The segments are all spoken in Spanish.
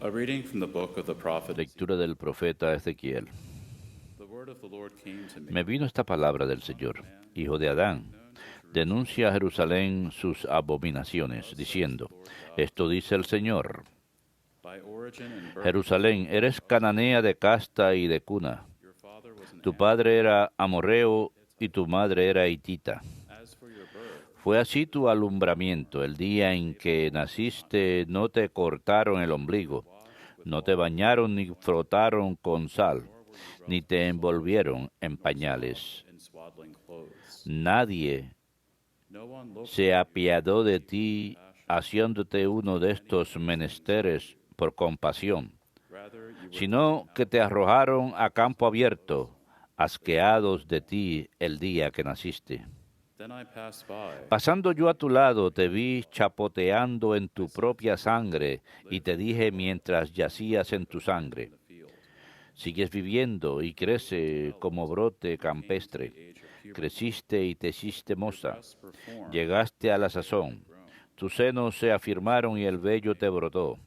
A reading from the book of the prophet. Lectura del profeta Ezequiel. The word of the Lord came to me. Me vino esta palabra del Señor, hijo de Adán. Denuncia a Jerusalén sus abominaciones, diciendo, esto dice el Señor. By origin and birth, Jerusalén, eres cananea de casta y de cuna. your father was an Tu Amorite. padre era amorreo y tu madre era hitita. As for your birth, Fue así tu alumbramiento. El día en que naciste no te cortaron el ombligo, no te bañaron ni frotaron con sal, ni te envolvieron en pañales. in swaddling clothes. Nadie No one looked se apiadó de ti haciéndote uno de estos menesteres por compasión, rather you were sino que te arrojaron a campo abierto, asqueados de ti el día que naciste. Then I passed by. Pasando yo a tu lado, te vi chapoteando en tu propia sangre, y te dije mientras yacías en tu sangre, The field. sigues viviendo y crece como brote campestre. Age of puberty. Creciste y te hiciste moza. Breasts were formed. Llegaste a la sazón. Tus senos se afirmaron y el vello te brotó.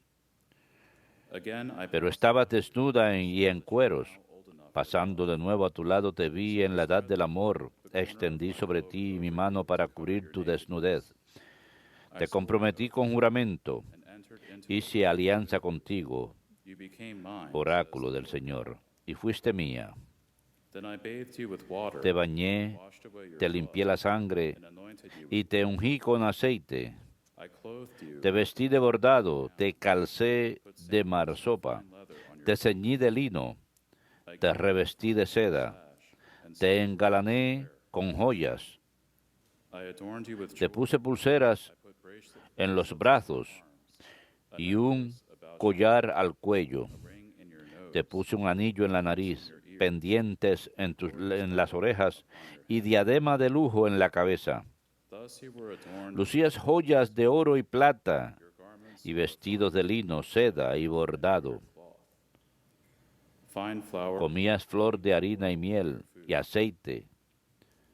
Again I Pero passed estabas desnuda y en cueros. old enough. Pasando de nuevo a tu lado te vi en la edad del amor. Extendí sobre ti mi mano para cubrir tu desnudez. Te comprometí con juramento. And entered into Hice alianza contigo, you became mine. oráculo del Señor, y fuiste mía. Then I bathed you with water. Te bañé, Washed away your te limpié la sangre blood, and anointed you. y te ungí con aceite. I clothed you. Te vestí de bordado, te calcé de marsopa, fine leather on your te ceñí de lino, I te gave you revestí de seda, sash, and te engalané con joyas, I adorned you with te jewels. puse pulseras I put bracelets en los brazos y un collar al cuello. ring in your nose. Te puse un anillo en la nariz, pendientes en las orejas y diadema de lujo en la cabeza. Thus you were adorned. Lucías joyas de oro y plata Your garments y vestidos de lino, seda y bordado. cloth. Fine flour. Comías flor de harina y miel y aceite.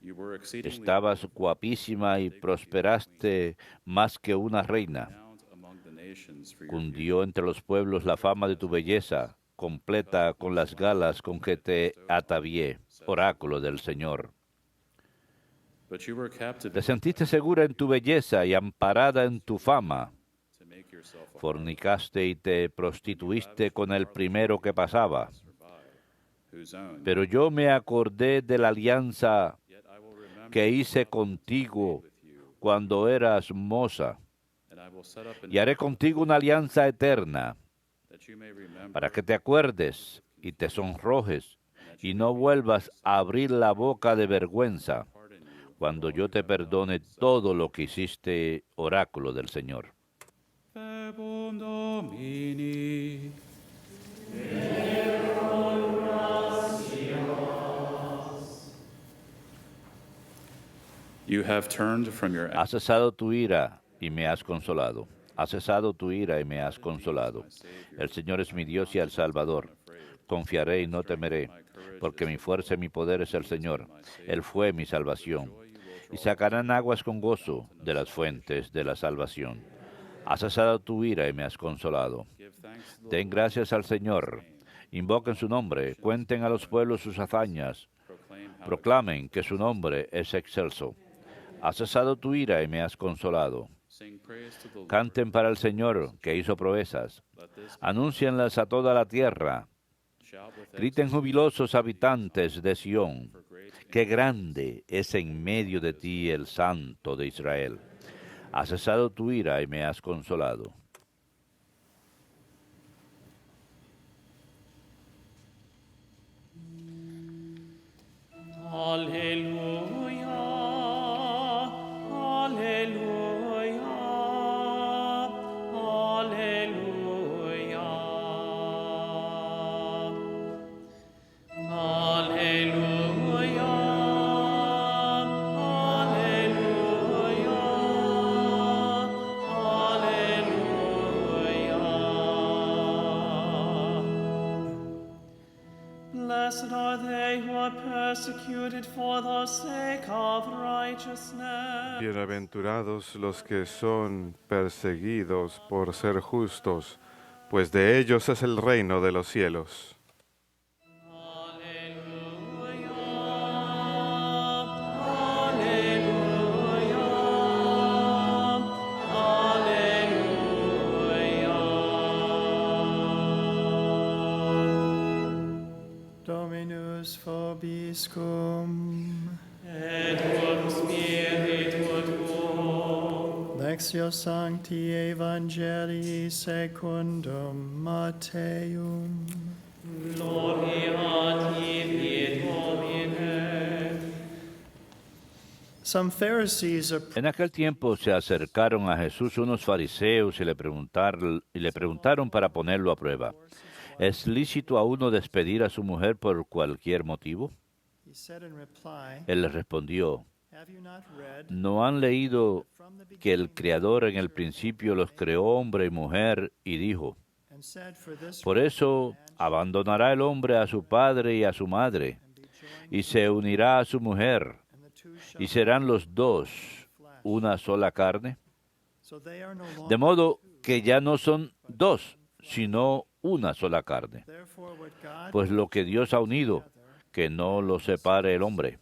You were exceedingly Estabas guapísima y prosperaste más que una reina. renowned among the nations for your beauty. Cundió entre los pueblos la fama de tu belleza, completa con las galas con que te atavié, oráculo del Señor. But you were captive Te sentiste segura en tu belleza y amparada en tu fama. to make yourself a Fornicaste y te prostituiste con el primero que pasaba. survive, whose own. Pero yo me acordé de la alianza Yet I will remember que hice contigo with you, cuando eras moza, and I will set up an y haré contigo una alianza eterna, that you may remember para que te acuerdes y te sonrojes, y no vuelvas a abrir la boca de vergüenza, pardon you. cuando yo te perdone todo lo que hiciste, oráculo del Señor. Verbum Domini. You have turned from your Has cesado tu ira y me has consolado. Has cesado tu ira y me has consolado. El Señor es mi Dios y el Salvador. Confiaré y no temeré, porque mi fuerza y mi poder es el Señor. Él fue mi salvación. Y sacarán aguas con gozo de las fuentes de la salvación. Has cesado tu ira y me has consolado. give thanks to the Den gracias al Señor. Invoquen su nombre. Cuenten a los pueblos sus hazañas. proclaim how Proclamen que su nombre es excelso. Has cesado tu ira y me has consolado. sing praise to the Lord. Canten para el Señor, que hizo proezas. Let this Anúncienlas a toda la tierra. shout with Griten jubilosos habitantes de Sión. for great Qué grande es en medio de ti el Santo de Israel. Has cesado tu ira y me has consolado. Alleluia, alleluia, alleluia. Alleluia, alleluia, alleluia. Blessed are they who are persecuted for the sake of righteousness. Bienaventurados los que son perseguidos por ser justos, pues de ellos es el reino de los cielos. Dominus vobiscum. Et cum spiritu tuo. Lectio Sancti Evangelii secundum Matteum. Gloria a tibi, Domine. Some Pharisees En aquel tiempo se acercaron a Jesús unos fariseos y le preguntaron para ponerlo a prueba: ¿es lícito a uno despedir a su mujer por cualquier motivo? He said in reply, Él les respondió: Have you not read ¿no han leído from the que el beginning Creador en el principio los creó hombre y mujer y dijo: and said, For this por eso abandonará el hombre a su padre y a su madre, y se unirá a su mujer, and the two shall y serán los dos una sola carne? so they are no longer De modo que ya no son dos, sino una sola carne. therefore what God Pues lo que Dios ha unido, que no lo separe el hombre.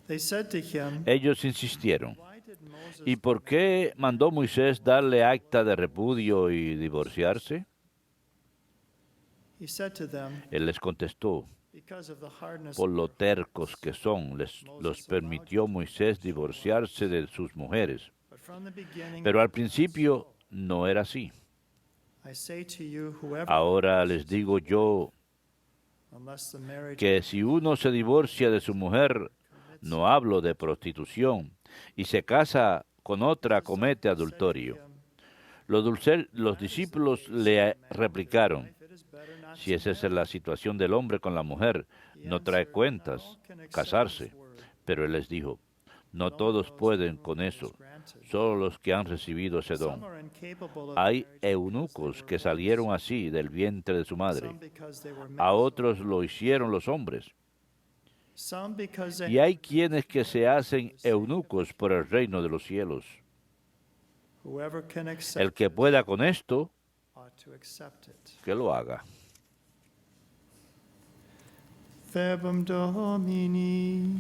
they said to him, Ellos insistieron: Why did Moses ¿y por qué mandó Moisés darle acta de repudio y divorciarse? He said to them, Él les contestó: Because of the hardness por of lo tercos que son, los permitió Moisés divorciarse de sus mujeres. but from the beginning Pero al principio no era así. I say to you, whoever Ahora les digo yo unless the marriage que si uno se divorcia de su mujer, no hablo de prostitución, y se casa con otra, comete adulterio. Los discípulos le replicaron: it is better not si esa es la situación del hombre con la mujer, no trae cuentas casarse. Pero él les dijo: no todos pueden con eso, solo los que han recibido ese some don. are incapable of Hay marriage eunucos que salieron así del vientre de su madre. some because they were A male, otros lo hicieron los hombres. some because they Y hay quienes que se hacen eunucos por el reino de los cielos. whoever can accept El que pueda con esto, ought to accept it. que lo haga. Verbum Domini.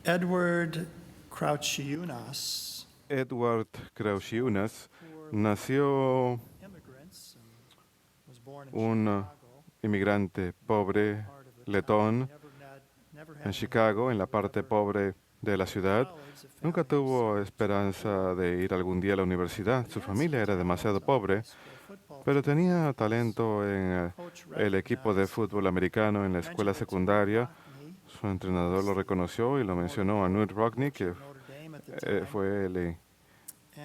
Edward Crouchiunas, Edward Crouchiunas nació immigrants, and was born in un Chicago, inmigrante pobre part of the letón never had en Chicago, en la parte pobre de la ciudad. Nunca tuvo esperanza de ir algún día a la universidad. Su familia era demasiado pobre, pero tenía talento en el equipo de fútbol americano en la escuela secundaria. Su entrenador lo reconoció y lo mencionó a Knute Rockne, que fue el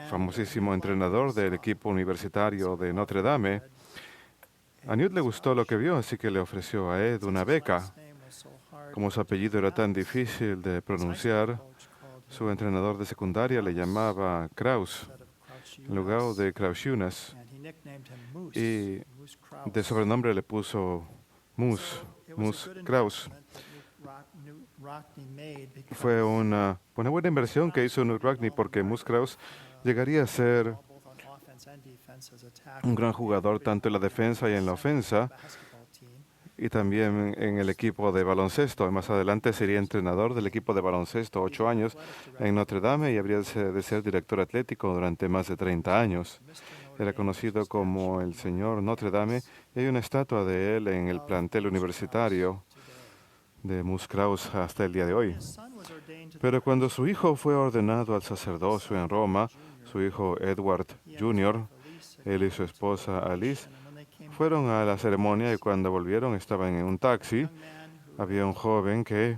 famosísimo entrenador del equipo universitario de Notre Dame. A Knute le gustó lo que vio, así que le ofreció a Ed una beca. Como su apellido era tan difícil de pronunciar, su entrenador de secundaria le llamaba Kraus, en lugar de Crouchiunas, y de sobrenombre le puso Moose Kraus. Fue una buena inversión que hizo Knute Rockne, porque Moose Kraus llegaría a ser un gran jugador tanto en la defensa y en la ofensa, y también en el equipo de baloncesto. Más adelante sería entrenador del equipo de baloncesto 8 años en Notre Dame y habría de ser director atlético durante más de 30 años. Era conocido como el señor Notre Dame y hay una estatua de él en el plantel universitario de Moose Kraus hasta el día de hoy. Pero cuando su hijo fue ordenado al sacerdocio en Roma, su hijo Edward Jr., él y su esposa Alice fueron a la ceremonia, y cuando volvieron estaban en un taxi. Había un joven que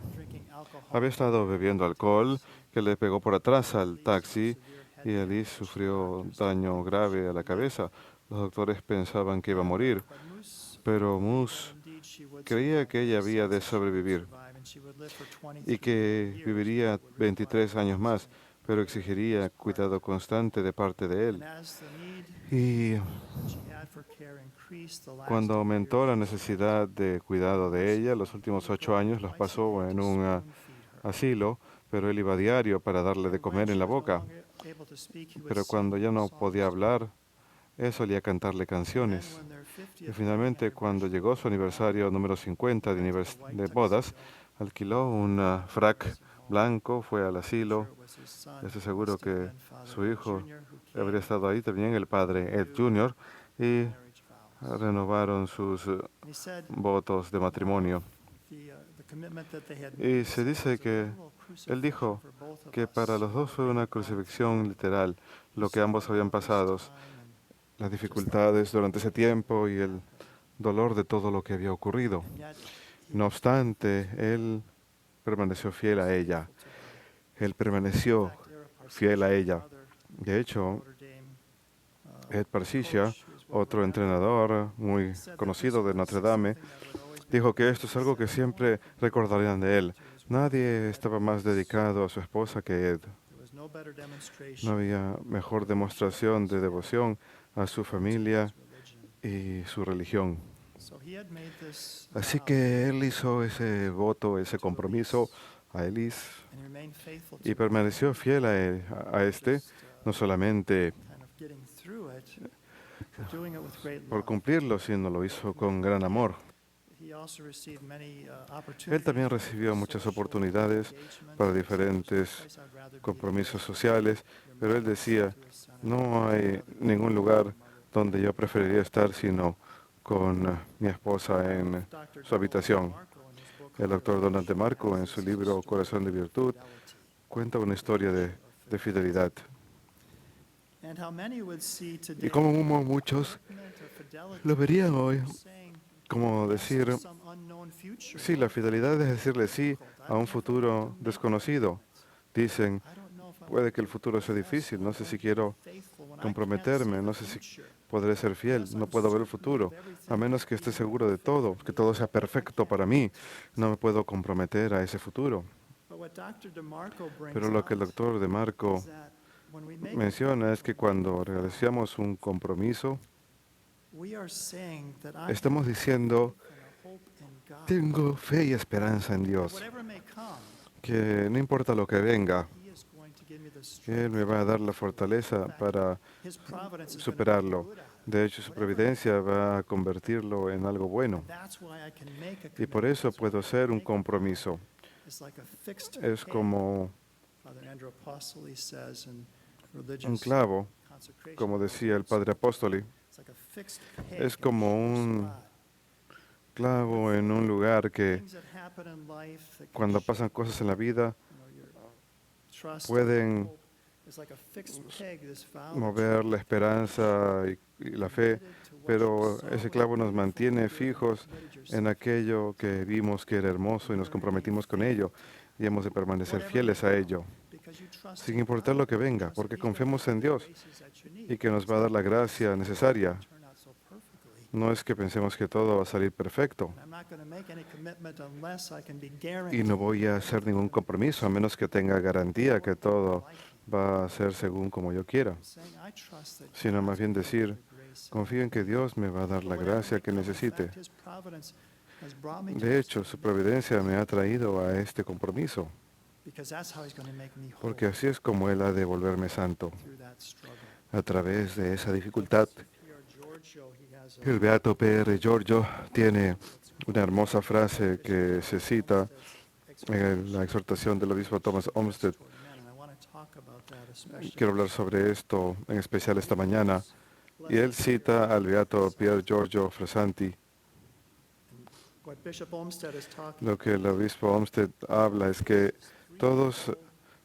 había estado bebiendo alcohol, que le pegó por atrás al taxi y Alice sufrió daño grave a la cabeza. Los doctores pensaban que iba a morir, pero Moose creía que ella había de sobrevivir y que viviría 23 años más. pero exigiría cuidado constante de parte de And él. as the need Y that she had for care increased, the last cuando 8 aumentó la years, necesidad de cuidado de ella, los últimos 8 años los pasó en un asilo, pero él iba a diario para darle de comer en la boca. Pero cuando ya no podía hablar, él solía cantarle canciones. Y finalmente, cuando llegó su aniversario número 50 de bodas, alquiló un frac blanco, fue al asilo. Estoy seguro que su hijo habría estado ahí también, el padre Ed Jr., y renovaron sus votos de matrimonio. Y se dice que él dijo que para los dos fue una crucifixión literal, lo que ambos habían pasado, las dificultades durante ese tiempo y el dolor de todo lo que había ocurrido. No obstante, él permaneció fiel a ella. Él permaneció fiel a ella. De hecho, Ed Parsicia, otro entrenador muy conocido de Notre Dame, dijo que esto es algo que siempre recordarían de él. Nadie estaba más dedicado a su esposa que Ed. No había mejor demostración de devoción a su familia y su religión. Así que él hizo ese voto, ese compromiso a Elise y permaneció fiel a este, no solamente por cumplirlo, sino lo hizo con gran amor. Él también recibió muchas oportunidades para diferentes compromisos sociales, pero él decía, no hay ningún lugar donde yo preferiría estar sino con mi esposa en su habitación. El doctor Donald DeMarco, en su libro Corazón de Virtud, cuenta una historia de fidelidad. Y como muchos lo verían hoy como decir, sí, la fidelidad es decirle sí a un futuro desconocido. Dicen, puede que el futuro sea difícil, no sé si quiero comprometerme, no sé si podré ser fiel, no puedo ver el futuro, a menos que esté seguro de todo, que todo sea perfecto para mí, no me puedo comprometer a ese futuro. Pero lo que el doctor DeMarco menciona es que cuando realizamos un compromiso, estamos diciendo, tengo fe y esperanza en Dios, que no importa lo que venga, Él me va a dar la fortaleza para superarlo. De hecho, su providencia va a convertirlo en algo bueno. Y por eso puedo hacer un compromiso. Es como un clavo, como decía el padre Apóstoli. Es como un clavo en un lugar que cuando pasan cosas en la vida pueden mover la esperanza y la fe, pero ese clavo nos mantiene fijos en aquello que vimos que era hermoso y nos comprometimos con ello y hemos de permanecer fieles a ello, sin importar lo que venga, porque confiamos en Dios y que nos va a dar la gracia necesaria. No es que pensemos que todo va a salir perfecto. Y no voy a hacer ningún compromiso a menos que tenga garantía que todo va a ser según como yo quiera. Sino más bien decir, confío en que Dios me va a dar la gracia que necesite. De hecho, su providencia me ha traído a este compromiso. Porque así es como Él ha de volverme santo. A través de esa dificultad. El beato P.R. Giorgio tiene una hermosa frase que se cita en la exhortación del obispo Thomas Olmsted. Quiero hablar sobre esto en especial esta mañana. Y él cita al beato Pier Giorgio Frassati. Lo que el obispo Olmsted habla es que todos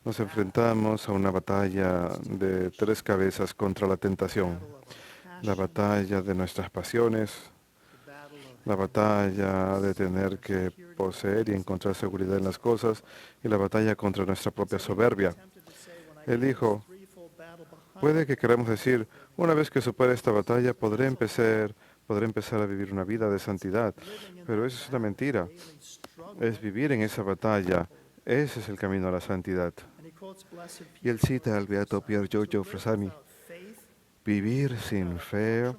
nos enfrentamos a una batalla de tres cabezas contra la tentación. La batalla de nuestras pasiones, la batalla de tener que poseer y encontrar seguridad en las cosas y la batalla contra nuestra propia soberbia. Él dijo, puede que queramos decir, una vez que supere esta batalla podré empezar a vivir una vida de santidad, pero eso es una mentira. Es vivir en esa batalla, ese es el camino a la santidad. Y él cita al beato Pier Giorgio Frassani: vivir sin fe,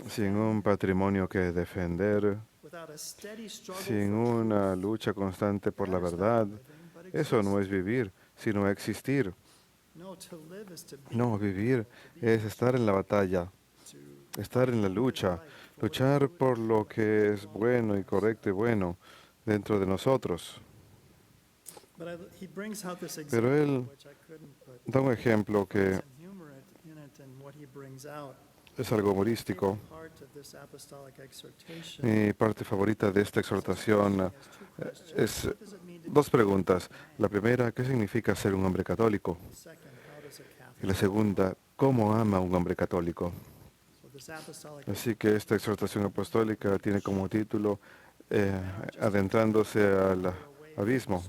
sin un patrimonio que defender, sin una lucha constante por la verdad, eso no es vivir, sino existir. No, vivir es estar en la batalla, estar en la lucha, luchar por lo que es bueno y correcto y bueno dentro de nosotros. Pero él da un ejemplo que es algo humorístico. Mi parte favorita de esta exhortación es dos preguntas. La primera, ¿qué significa ser un hombre católico? Y la segunda, ¿cómo ama un hombre católico? Así que esta exhortación apostólica tiene como título Adentrándose al abismo.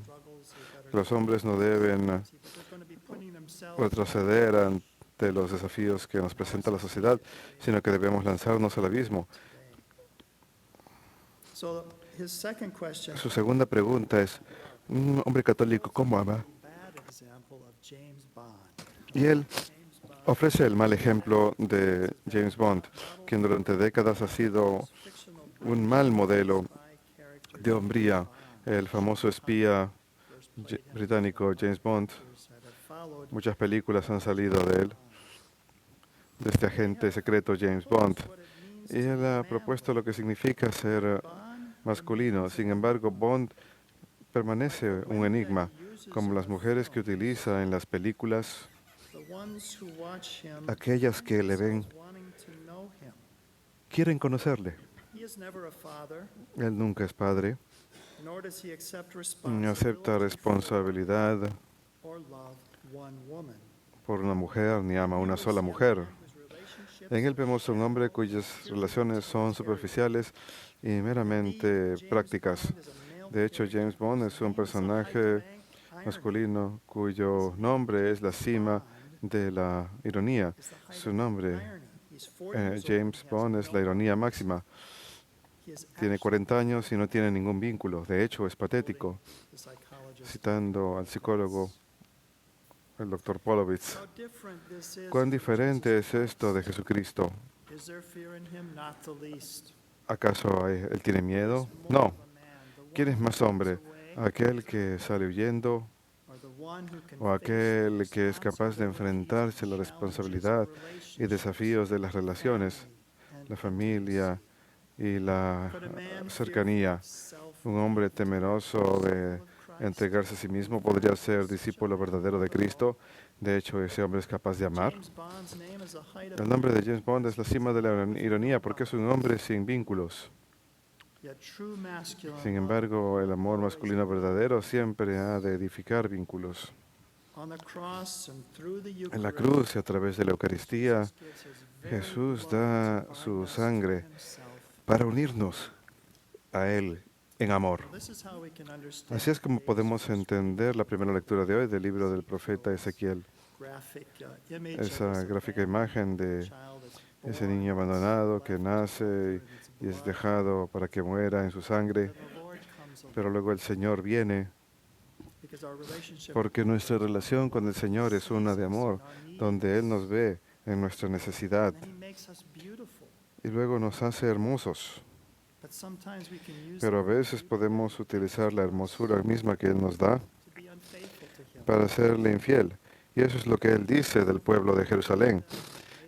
Los hombres no deben retroceder ante los desafíos que nos presenta la sociedad, sino que debemos lanzarnos al abismo. Su segunda pregunta es, ¿un hombre católico cómo ama? Y él ofrece el mal ejemplo de James Bond, quien durante décadas ha sido un mal modelo de hombría. El famoso espía británico James Bond, muchas películas han salido de él, de este agente secreto James Bond. Y él ha propuesto lo que significa ser masculino. Sin embargo, Bond permanece un enigma, como las mujeres que utiliza en las películas. Aquellas que le ven quieren conocerle. Él nunca es padre, ni acepta responsabilidad por una mujer, ni ama a una sola mujer. En él vemos un hombre cuyas relaciones son superficiales y meramente prácticas. De hecho, James Bond es un personaje masculino cuyo nombre es la cima de la ironía. Su nombre, James Bond, es la ironía máxima. Tiene 40 años y no tiene ningún vínculo. De hecho, es patético. Citando al psicólogo, el Dr. Polovitz, ¿cuán diferente es esto de Jesucristo? ¿Acaso él tiene miedo? No. ¿Quién es más hombre? ¿Aquel que sale huyendo o aquel que es capaz de enfrentarse a la responsabilidad y desafíos de las relaciones, la familia y la cercanía? Un hombre temeroso de entregarse a sí mismo podría ser discípulo verdadero de Cristo. De hecho, ese hombre es capaz de amar. El nombre de James Bond es la cima de la ironía porque es un hombre sin vínculos. Sin embargo, el amor masculino verdadero siempre ha de edificar vínculos. En la cruz y a través de la Eucaristía, Jesús da su sangre para unirnos a Él en amor. Así es como podemos entender la primera lectura de hoy del libro del profeta Ezequiel. Esa gráfica imagen de ese niño abandonado que nace y es dejado para que muera en su sangre, pero luego el Señor viene, porque nuestra relación con el Señor es una de amor, donde Él nos ve en nuestra necesidad y luego nos hace hermosos. Pero a veces podemos utilizar la hermosura misma que Él nos da para serle infiel. Y eso es lo que Él dice del pueblo de Jerusalén.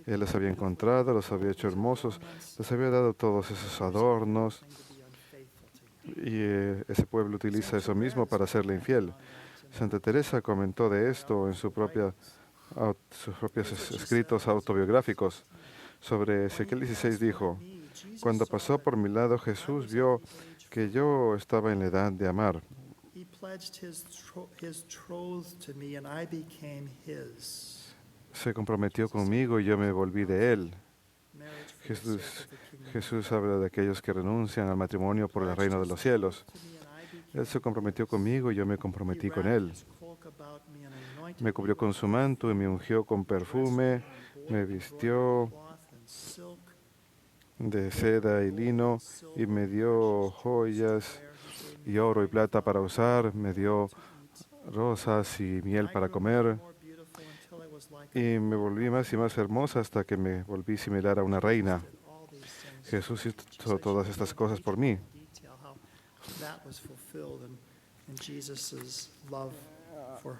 Él los había encontrado, los había hecho hermosos, les había dado todos esos adornos. Y ese pueblo utiliza eso mismo para serle infiel. Santa Teresa comentó de esto en sus propios escritos autobiográficos. Sobre Ezequiel 16 dijo: cuando pasó por mi lado, Jesús vio que yo estaba en la edad de amar. Se comprometió conmigo y yo me volví de él. Jesús habla de aquellos que renuncian al matrimonio por el reino de los cielos. Él se comprometió conmigo y yo me comprometí con él. Me cubrió con su manto y me ungió con perfume, me vistió de seda y lino y me dio joyas y oro y plata para usar, me dio rosas y miel para comer, y me volví más y más hermosa hasta que me volví similar a una reina. Jesús hizo todas estas cosas por mí.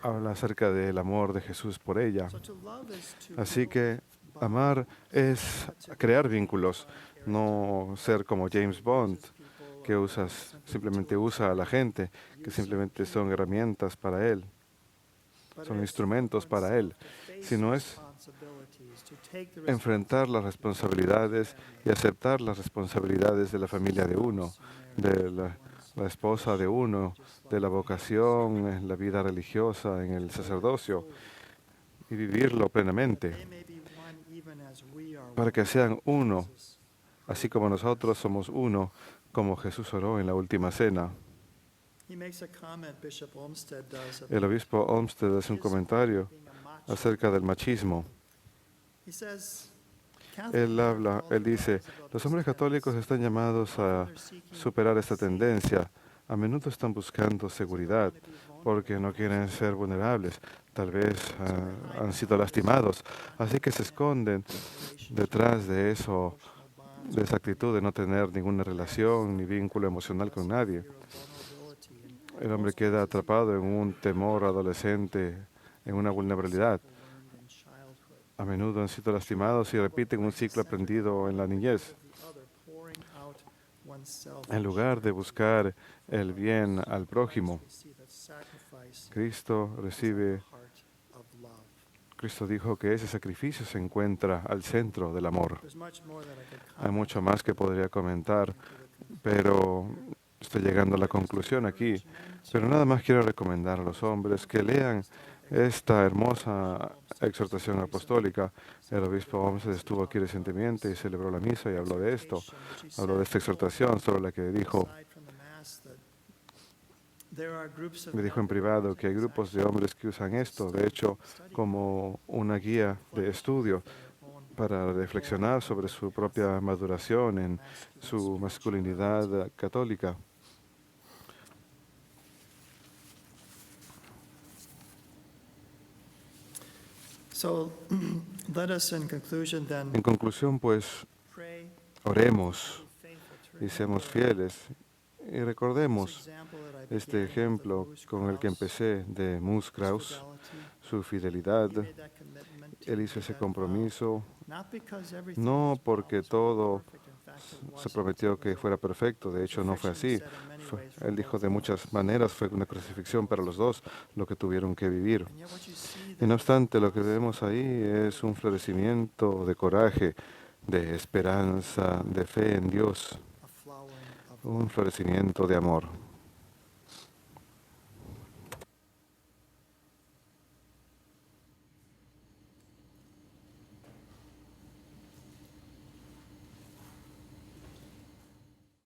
Habla acerca del amor de Jesús por ella. Así que amar es crear vínculos, no ser como James Bond, que simplemente usa a la gente, que simplemente son herramientas para él, son instrumentos para él, sino es enfrentar las responsabilidades y aceptar las responsabilidades de la familia de uno, de la esposa de uno, de la vocación, en la vida religiosa, en el sacerdocio, y vivirlo plenamente, para que sean uno, así como nosotros somos uno, como Jesús oró en la última cena. El obispo Olmsted hace un comentario acerca del machismo. Él dice, los hombres católicos están llamados a superar esta tendencia. A menudo están buscando seguridad porque no quieren ser vulnerables. Tal vez han sido lastimados. Así que se esconden detrás de eso, de esa actitud de no tener ninguna relación ni vínculo emocional con nadie. El hombre queda atrapado en un temor adolescente, en una vulnerabilidad. A menudo han sido lastimados y repiten un ciclo aprendido en la niñez. En lugar de buscar el bien al prójimo, Cristo dijo que ese sacrificio se encuentra al centro del amor. Hay mucho más que podría comentar, pero estoy llegando a la conclusión aquí. Pero nada más quiero recomendar a los hombres que lean esta hermosa exhortación apostólica. El obispo Olmsted estuvo aquí recientemente y celebró la misa y habló de esto. Habló de esta exhortación, sobre la que me dijo en privado que hay grupos de hombres que usan esto, de hecho, como una guía de estudio para reflexionar sobre su propia maduración en su masculinidad católica. En conclusión, pues, oremos y seamos fieles y recordemos este ejemplo con el que empecé de Moose Krause, su fidelidad. Él hizo ese compromiso no porque todo se prometió que fuera perfecto, de hecho no fue así. Él dijo de muchas maneras, fue una crucifixión para los dos lo que tuvieron que vivir. Y no obstante, lo que vemos ahí es un florecimiento de coraje, de esperanza, de fe en Dios, un florecimiento de amor.